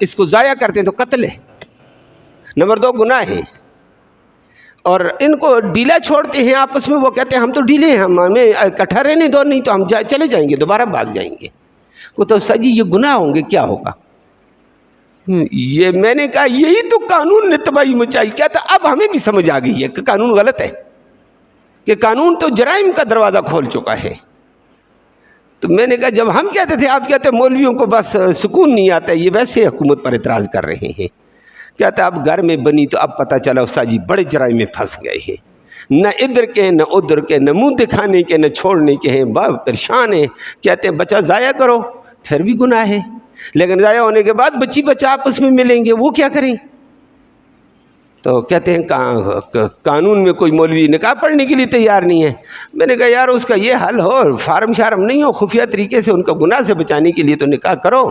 اس کو ضائع کرتے ہیں تو قتل ہے، نمبر 2 گناہ ہے۔ اور ان کو ڈھیلا چھوڑتے ہیں آپس میں، وہ کہتے ہیں ہم تو ڈھیلے ہیں، ہمیں اکٹھا رہنے دو، نہیں تو ہم چلے جائیں گے، دوبارہ بھاگ جائیں گے۔ وہ تو سجی یہ گناہ ہوں گے، کیا ہوگا؟ یہ میں نے کہا یہی تو قانون نے تباہی مچائی۔ کیا تھا؟ اب ہمیں بھی سمجھ آ گئی ہے کہ قانون غلط ہے، کہ قانون تو جرائم کا دروازہ کھول چکا ہے۔ تو میں نے کہا جب ہم کہتے تھے، آپ کہتے مولویوں کو بس سکون نہیں آتا، یہ ویسے حکومت پر اعتراض کر رہے ہیں۔ کہتا اب گھر میں بنی تو اب پتہ چلا استاد جی بڑے جرائم میں پھنس گئے ہیں، نہ ادھر کے نہ ادھر کے، نہ منہ دکھانے کے نہ چھوڑنے کے ہیں، بہت پریشان ہیں۔ کہتے ہیں بچہ ضائع کرو، پھر بھی گناہ ہے، لیکن ضائع ہونے کے بعد بچی بچہ آپس میں ملیں گے، وہ کیا کریں؟ تو کہتے ہیں قانون میں کوئی مولوی نکاح پڑھنے کے لیے تیار نہیں ہے۔ میں نے کہا یار اس کا یہ حل ہو، فارم شارم نہیں ہو، خفیہ طریقے سے ان کا گناہ سے بچانے کے لیے تو نکاح کرو،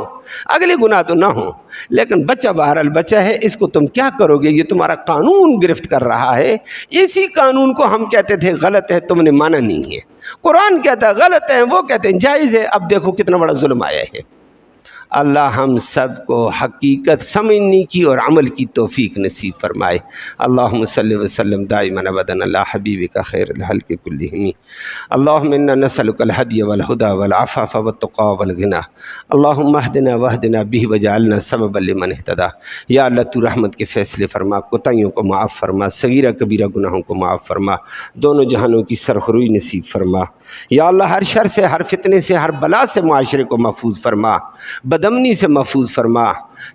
اگلے گناہ تو نہ ہو، لیکن بچہ بہرحال بچہ ہے، اس کو تم کیا کرو گے؟ یہ تمہارا قانون گرفت کر رہا ہے۔ اسی قانون کو ہم کہتے تھے غلط ہے، تم نے مانا نہیں ہے۔ قرآن کہتا ہے غلط ہے، وہ کہتے ہیں جائز ہے۔ اب دیکھو کتنا بڑا ظلم آیا ہے۔ اللہ ہم سب کو حقیقت سمجھنے کی اور عمل کی توفیق نصیب فرمائے۔ اللہم صلی وسلم دائما ابدا علی حبیبک خیر الخلق کلہم۔ اللہم انا نسألک الہدی والہدی والعفاف والتقی والغنی۔ اللہم اہدنا واہدنا بہ وجعلنا سببا لمن اہتدی۔ یا اللہ تو رحمت کے فیصلے فرما، کوتاہیوں کو معاف فرما، صغیرہ کبیرہ گناہوں کو معاف فرما، دونوں جہانوں کی سرخروئی نصیب فرما۔ یا اللہ ہر شر سے، ہر فتنے سے، ہر بلا سے معاشرے کو محفوظ فرما، بدامنی سے محفوظ فرما،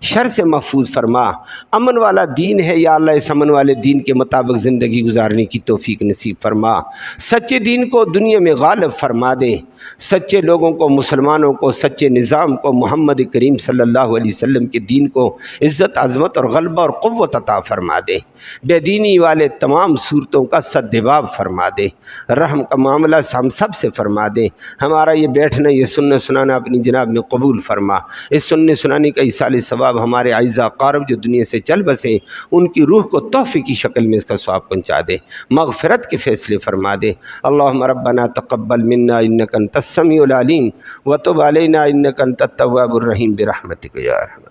شر سے محفوظ فرما۔ امن والا دین ہے یا اللہ، اس امن والے دین کے مطابق زندگی گزارنے کی توفیق نصیب فرما۔ سچے دین کو دنیا میں غالب فرما دے، سچے لوگوں کو، مسلمانوں کو، سچے نظام کو، محمد کریم صلی اللہ علیہ وسلم کے دین کو عزت، عظمت اور غلبہ اور قوت عطا فرما دے۔ بے دینی والے تمام صورتوں کا سدباب فرما دے، رحم کا معاملہ ہم سب سے فرما دے۔ ہمارا یہ بیٹھنا، یہ سننا سنانا اپنی جناب میں قبول فرما۔ اس سننے سنانے کا ایصال ثواب ہمارے اعزاء اقارب جو دنیا سے چل بسے، ان کی روح کو تحفے کی شکل میں اس کا ثواب پہنچا دے، مغفرت کے فیصلے فرما دے۔ اللہم ربنا تقبل منا انک انت السمیع العلیم وتب علینا انک انت التواب الرحیم برحمتک یا ارحم۔